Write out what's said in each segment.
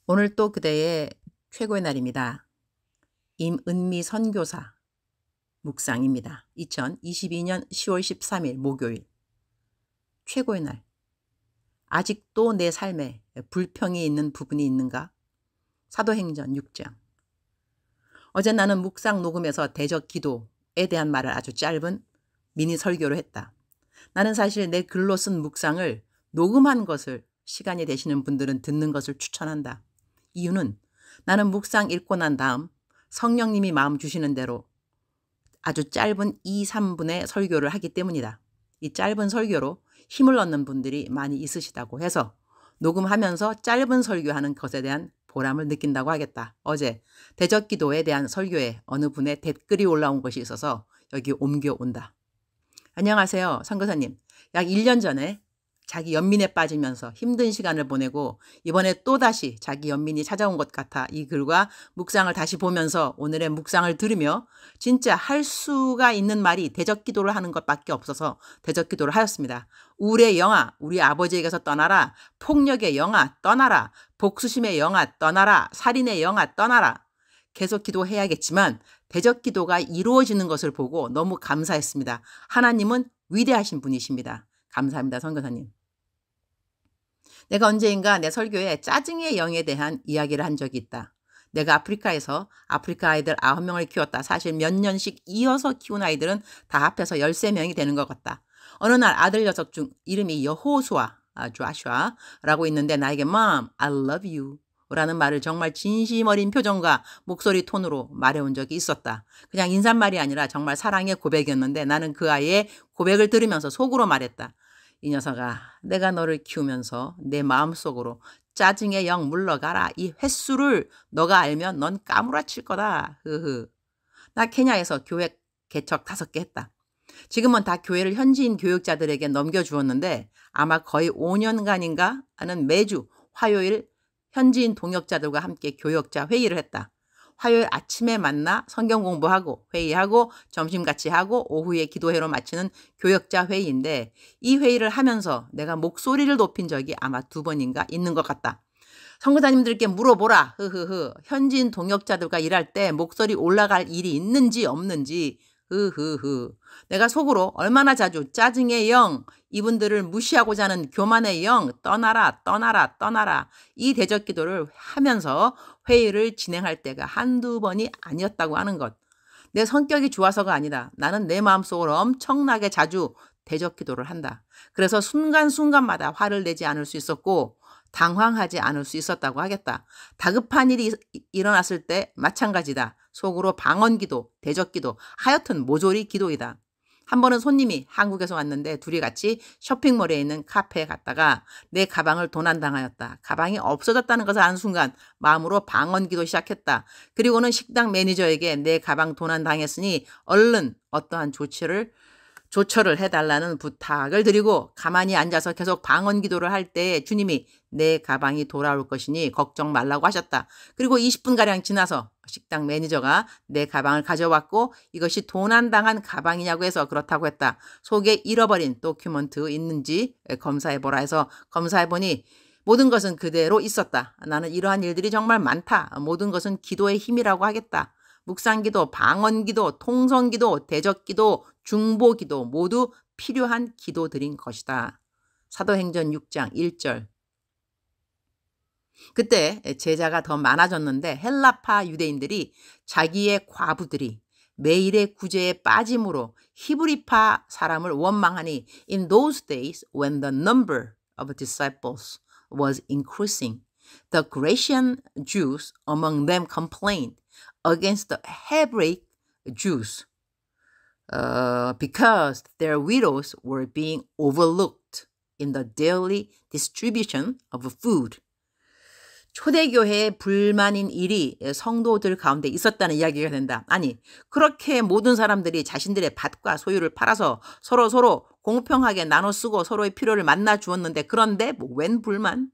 오늘 또 그대의 최고의 날입니다. 임은미 선교사 묵상입니다. 2022년 10월 13일 목요일. 최고의 날. 아직도 내 삶에 불평이 있는 부분이 있는가? 사도행전 6장. 어제 나는 묵상 녹음에서 대적 기도에 대한 말을 아주 짧은 미니 설교로 했다. 나는 사실 내 글로 쓴 묵상을 녹음한 것을 시간이 되시는 분들은 듣는 것을 추천한다. 이유는 나는 묵상 읽고 난 다음 성령님이 마음 주시는 대로 아주 짧은 2, 3분의 설교를 하기 때문이다. 이 짧은 설교로 힘을 얻는 분들이 많이 있으시다고 해서 녹음하면서 짧은 설교하는 것에 대한 보람을 느낀다고 하겠다. 어제 대적기도에 대한 설교에 어느 분의 댓글이 올라온 것이 있어서 여기 옮겨온다. 안녕하세요. 선교사님. 약 1년 전에 자기 연민에 빠지면서 힘든 시간을 보내고 이번에 또다시 자기 연민이 찾아온 것 같아 이 글과 묵상을 다시 보면서 오늘의 묵상을 들으며 진짜 할 수가 있는 말이 대적기도를 하는 것밖에 없어서 대적기도를 하였습니다. 우울의 영아, 우리 아버지에게서 떠나라. 폭력의 영아, 떠나라. 복수심의 영아, 떠나라. 살인의 영아, 떠나라. 계속 기도해야겠지만 대적기도가 이루어지는 것을 보고 너무 감사했습니다. 하나님은 위대하신 분이십니다. 감사합니다. 선교사님. 내가 언제인가 내 설교에 짜증의 영에 대한 이야기를 한 적이 있다. 내가 아프리카에서 아프리카 아이들 9명을 키웠다. 사실 몇 년씩 이어서 키운 아이들은 다 합해서 13명이 되는 것 같다. 어느 날 아들 녀석 중 이름이 여호수아, 조슈아라고 있는데 나에게 Mom, I love you 라는 말을 정말 진심 어린 표정과 목소리 톤으로 말해온 적이 있었다. 그냥 인사말이 아니라 정말 사랑의 고백이었는데 나는 그 아이의 고백을 들으면서 속으로 말했다. 이 녀석아, 내가 너를 키우면서 내 마음속으로 짜증의 영 물러가라. 이 횟수를 너가 알면 넌 까무라칠 거다. 흐흐. 나 케냐에서 교회 개척 5개 했다. 지금은 다 교회를 현지인 교육자들에게 넘겨주었는데 아마 거의 5년간인가 하는 매주 화요일 현지인 동역자들과 함께 교역자 회의를 했다. 화요일 아침에 만나 성경 공부하고 회의하고 점심같이 하고 오후에 기도회로 마치는 교역자 회의인데 이 회의를 하면서 내가 목소리를 높인 적이 아마 2번인가 있는 것 같다. 선교사님들께 물어보라. 흐흐흐. 현지인 동역자들과 일할 때 목소리 올라갈 일이 있는지 없는지. 흐흐흐. 내가 속으로 얼마나 자주 짜증의 영, 이분들을 무시하고자 하는 교만의 영, 떠나라 떠나라 떠나라 이 대적기도를 하면서 회의를 진행할 때가 한두 번이 아니었다고 하는 것. 내 성격이 좋아서가 아니다. 나는 내 마음속으로 엄청나게 자주 대적기도를 한다. 그래서 순간순간마다 화를 내지 않을 수 있었고 당황하지 않을 수 있었다고 하겠다. 다급한 일이 일어났을 때 마찬가지다. 속으로 방언기도, 대적기도, 하여튼 모조리 기도이다. 한 번은 손님이 한국에서 왔는데 둘이 같이 쇼핑몰에 있는 카페에 갔다가 내 가방을 도난당하였다. 가방이 없어졌다는 것을 안 순간 마음으로 방언기도 시작했다. 그리고는 식당 매니저에게 내 가방 도난당했으니 얼른 어떠한 조처를 해달라는 부탁을 드리고 가만히 앉아서 계속 방언 기도를 할 때 주님이 내 가방이 돌아올 것이니 걱정 말라고 하셨다. 그리고 20분가량 지나서 식당 매니저가 내 가방을 가져왔고 이것이 도난당한 가방이냐고 해서 그렇다고 했다. 속에 잃어버린 도큐먼트 있는지 검사해보라 해서 검사해보니 모든 것은 그대로 있었다. 나는 이러한 일들이 정말 많다. 모든 것은 기도의 힘이라고 하겠다. 묵상기도, 방언기도, 통성기도, 대적기도, 중보기도 모두 필요한 기도들인 것이다. 사도행전 6장 1절. 그때 제자가 더 많아졌는데 헬라파 유대인들이 자기의 과부들이 매일의 구제에 빠짐으로 히브리파 사람을 원망하니 In those days when the number of disciples was increasing, the Grecian Jews among them complained against the Hebraic Jews because their widows were being overlooked in the daily distribution of food. 초대교회에 불만인 일이 성도들 가운데 있었다는 이야기가 된다. 아니, 그렇게 모든 사람들이 자신들의 밭과 소유를 팔아서 서로 공평하게 나눠 쓰고 서로의 필요를 만나 주었는데 그런데 웬 불만?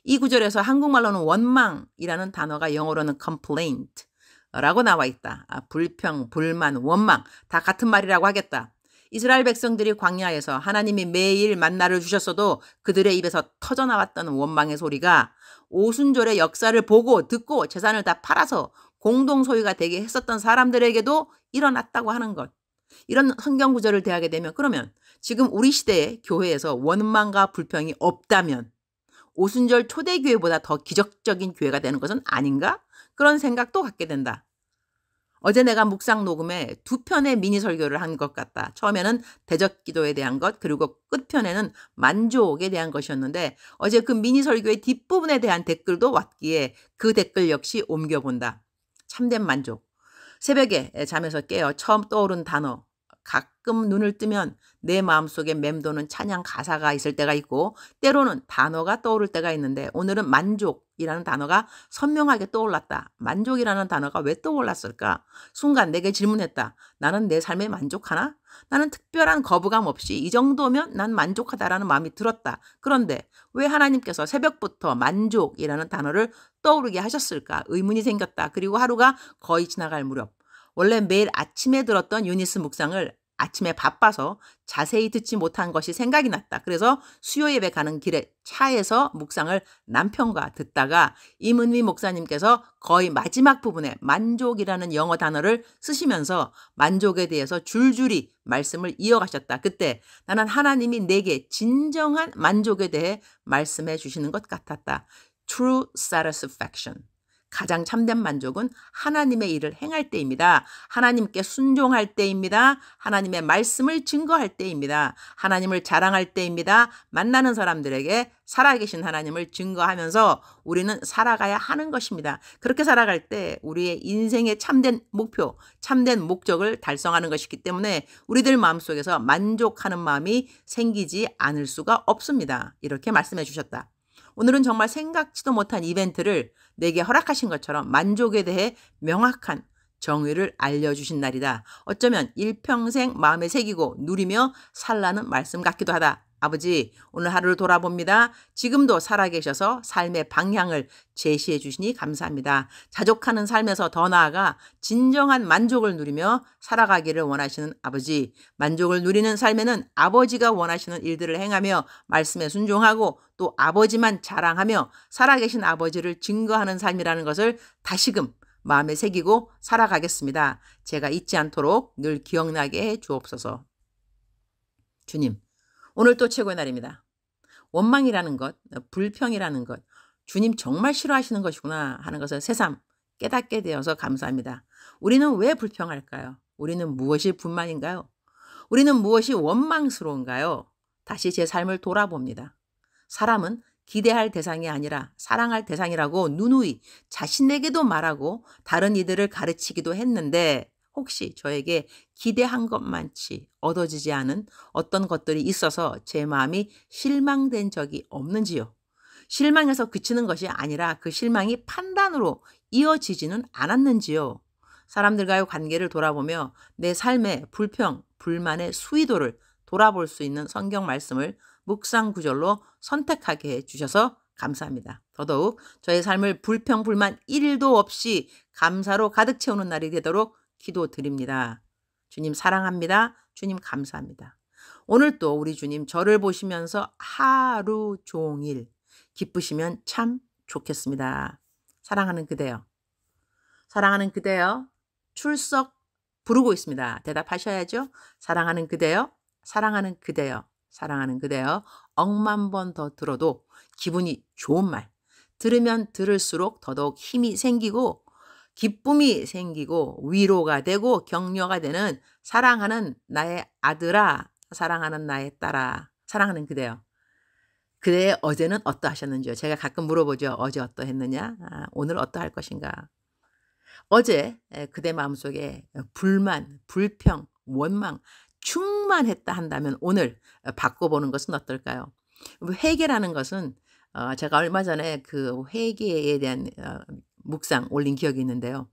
이 구절에서 한국말로는 원망이라는 단어가 영어로는 complaint 라고 나와 있다. 불평, 불만, 원망 다 같은 말이라고 하겠다. 이스라엘 백성들이 광야에서 하나님이 매일 만나를 주셨어도 그들의 입에서 터져나왔던 원망의 소리가 오순절의 역사를 보고 듣고 재산을 다 팔아서 공동 소유가 되게 했었던 사람들에게도 일어났다고 하는 것. 이런 성경 구절을 대하게 되면 그러면 지금 우리 시대의 교회에서 원망과 불평이 없다면 오순절 초대교회보다 더 기적적인 교회가 되는 것은 아닌가? 그런 생각도 갖게 된다. 어제 내가 묵상 녹음에 2편의 미니 설교를 한 것 같다. 처음에는 대적 기도에 대한 것, 그리고 끝편에는 만족에 대한 것이었는데 어제 그 미니 설교의 뒷부분에 대한 댓글도 왔기에 그 댓글 역시 옮겨본다. 참된 만족. 새벽에 잠에서 깨어 처음 떠오른 단어. 가끔 눈을 뜨면 내 마음속에 맴도는 찬양 가사가 있을 때가 있고 때로는 단어가 떠오를 때가 있는데 오늘은 만족이라는 단어가 선명하게 떠올랐다. 만족이라는 단어가 왜 떠올랐을까? 순간 내게 질문했다. 나는 내 삶에 만족하나? 나는 특별한 거부감 없이 이 정도면 난 만족하다라는 마음이 들었다. 그런데 왜 하나님께서 새벽부터 만족이라는 단어를 떠오르게 하셨을까? 의문이 생겼다. 그리고 하루가 거의 지나갈 무렵 원래 매일 아침에 들었던 유니스 묵상을 아침에 바빠서 자세히 듣지 못한 것이 생각이 났다. 그래서 수요 예배 가는 길에 차에서 묵상을 남편과 듣다가 임은미 목사님께서 거의 마지막 부분에 만족이라는 영어 단어를 쓰시면서 만족에 대해서 줄줄이 말씀을 이어가셨다. 그때 나는 하나님이 내게 진정한 만족에 대해 말씀해 주시는 것 같았다. True satisfaction. 가장 참된 만족은 하나님의 일을 행할 때입니다. 하나님께 순종할 때입니다. 하나님의 말씀을 증거할 때입니다. 하나님을 자랑할 때입니다. 만나는 사람들에게 살아계신 하나님을 증거하면서 우리는 살아가야 하는 것입니다. 그렇게 살아갈 때 우리의 인생의 참된 목표, 참된 목적을 달성하는 것이기 때문에 우리들 마음속에서 만족하는 마음이 생기지 않을 수가 없습니다. 이렇게 말씀해 주셨다. 오늘은 정말 생각지도 못한 이벤트를 내게 허락하신 것처럼 만족에 대해 명확한 정의를 알려주신 날이다. 어쩌면 일평생 마음에 새기고 누리며 살라는 말씀 같기도 하다. 아버지, 오늘 하루를 돌아봅니다. 지금도 살아계셔서 삶의 방향을 제시해 주시니 감사합니다. 자족하는 삶에서 더 나아가 진정한 만족을 누리며 살아가기를 원하시는 아버지, 만족을 누리는 삶에는 아버지가 원하시는 일들을 행하며 말씀에 순종하고 또 아버지만 자랑하며 살아계신 아버지를 증거하는 삶이라는 것을 다시금 마음에 새기고 살아가겠습니다. 제가 잊지 않도록 늘 기억나게 해 주옵소서. 주님, 오늘 또 최고의 날입니다. 원망이라는 것, 불평이라는 것, 주님 정말 싫어하시는 것이구나 하는 것을 새삼 깨닫게 되어서 감사합니다. 우리는 왜 불평할까요? 우리는 무엇이 불만인가요? 우리는 무엇이 원망스러운가요? 다시 제 삶을 돌아봅니다. 사람은 기대할 대상이 아니라 사랑할 대상이라고 누누이 자신에게도 말하고 다른 이들을 가르치기도 했는데 혹시 저에게 기대한 것만치 얻어지지 않은 어떤 것들이 있어서 제 마음이 실망된 적이 없는지요? 실망해서 그치는 것이 아니라 그 실망이 판단으로 이어지지는 않았는지요? 사람들과의 관계를 돌아보며 내 삶의 불평, 불만의 수위도를 돌아볼 수 있는 성경 말씀을 묵상 구절로 선택하게 해주셔서 감사합니다. 더더욱 저의 삶을 불평, 불만 1도 없이 감사로 가득 채우는 날이 되도록 기도드립니다. 주님 사랑합니다. 주님 감사합니다. 오늘 또 우리 주님 저를 보시면서 하루 종일 기쁘시면 참 좋겠습니다. 사랑하는 그대여. 사랑하는 그대여. 출석 부르고 있습니다. 대답하셔야죠. 사랑하는 그대여. 사랑하는 그대여. 사랑하는 그대여. 억만 번 더 들어도 기분이 좋은 말. 들으면 들을수록 더더욱 힘이 생기고 기쁨이 생기고 위로가 되고 격려가 되는 사랑하는 나의 아들아, 사랑하는 나의 딸아, 사랑하는 그대여. 그대의 어제는 어떠하셨는지요? 제가 가끔 물어보죠. 어제 어떠했느냐? 오늘 어떠할 것인가? 어제 그대 마음속에 불만, 불평, 원망 충만했다 한다면 오늘 바꿔보는 것은 어떨까요? 회개라는 것은 제가 얼마 전에 그 회개에 대한 묵상 올린 기억이 있는데요.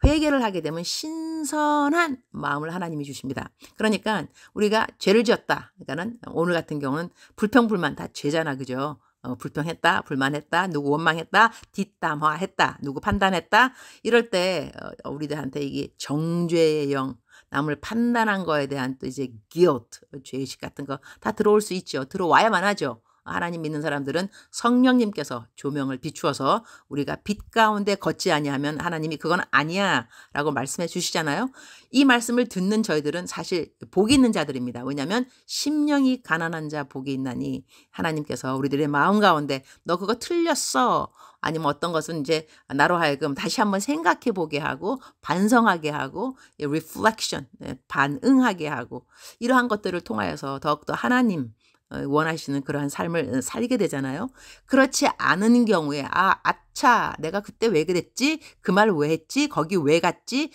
회개를 하게 되면 신선한 마음을 하나님이 주십니다. 그러니까 우리가 죄를 지었다. 그러니까는 오늘 같은 경우는 불평불만 다 죄잖아. 그죠? 불평했다, 불만했다, 누구 원망했다, 뒷담화했다, 누구 판단했다. 이럴 때 우리들한테 이게 정죄의 영, 남을 판단한 거에 대한 또 이제 guilt, 죄의식 같은 거 다 들어올 수 있죠. 들어와야만 하죠. 하나님 믿는 사람들은 성령님께서 조명을 비추어서 우리가 빛 가운데 걷지 아니하면 하나님이 그건 아니야 라고 말씀해 주시잖아요. 이 말씀을 듣는 저희들은 사실 복이 있는 자들입니다. 왜냐하면 심령이 가난한 자 복이 있나니, 하나님께서 우리들의 마음 가운데 너 그거 틀렸어, 아니면 어떤 것은 이제 나로 하여금 다시 한번 생각해 보게 하고 반성하게 하고 reflection, 반응하게 하고, 이러한 것들을 통하여서 더욱더 하나님 원하시는 그러한 삶을 살게 되잖아요. 그렇지 않은 경우에 아차 내가 그때 왜 그랬지? 그 말 왜 했지? 거기 왜 갔지?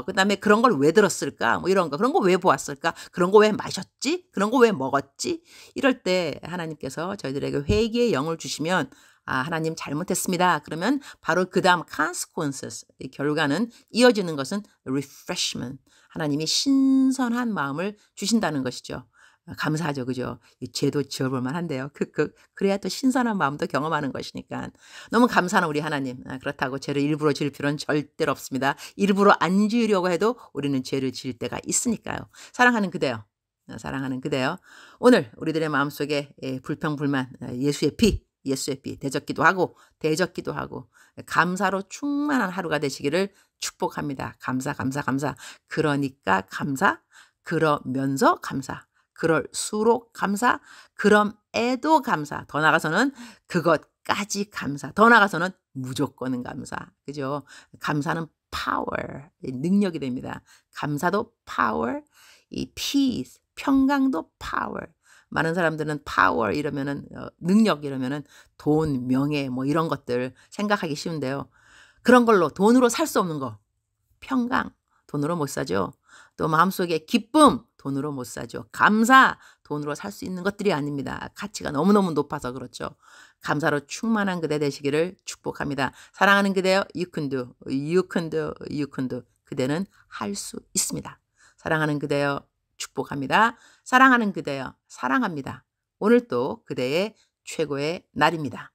그다음에 그런 걸 왜 들었을까? 뭐 이런 거. 그런 거 왜 보았을까? 그런 거 왜 마셨지? 그런 거 왜 먹었지? 이럴 때 하나님께서 저희들에게 회개의 영을 주시면 하나님 잘못했습니다. 그러면 바로 그다음 consequences, 이 결과는 이어지는 것은 refreshment. 하나님이 신선한 마음을 주신다는 것이죠. 감사하죠. 그죠? 이 죄도 지어볼 만한데요. 그래야 또 신선한 마음도 경험하는 것이니까. 너무 감사한 우리 하나님. 그렇다고 죄를 일부러 지을 필요는 절대로 없습니다. 일부러 안 지으려고 해도 우리는 죄를 지을 때가 있으니까요. 사랑하는 그대요. 사랑하는 그대요. 오늘 우리들의 마음속에 불평불만, 예수의 피 대적기도 하고 대적기도 하고 감사로 충만한 하루가 되시기를 축복합니다. 감사. 그러니까 감사, 그러면서 감사, 그럴수록 감사, 그럼에도 감사, 더 나아가서는 그것까지 감사, 더 나아가서는 무조건은 감사. 그죠? 감사는 파워, 능력이 됩니다. 감사도 파워, 이 peace, 평강도 파워. 많은 사람들은 파워 이러면은 능력 이러면은 돈, 명예 뭐 이런 것들 생각하기 쉬운데요. 그런 걸로 돈으로 살 수 없는 거, 평강 돈으로 못 사죠. 또 마음속에 기쁨 돈으로 못 사죠. 감사 돈으로 살 수 있는 것들이 아닙니다. 가치가 너무너무 높아서 그렇죠. 감사로 충만한 그대 되시기를 축복합니다. 사랑하는 그대여, you can do, you can do, you can do. 그대는 할 수 있습니다. 사랑하는 그대여, 축복합니다. 사랑하는 그대여, 사랑합니다. 오늘 또 그대의 최고의 날입니다.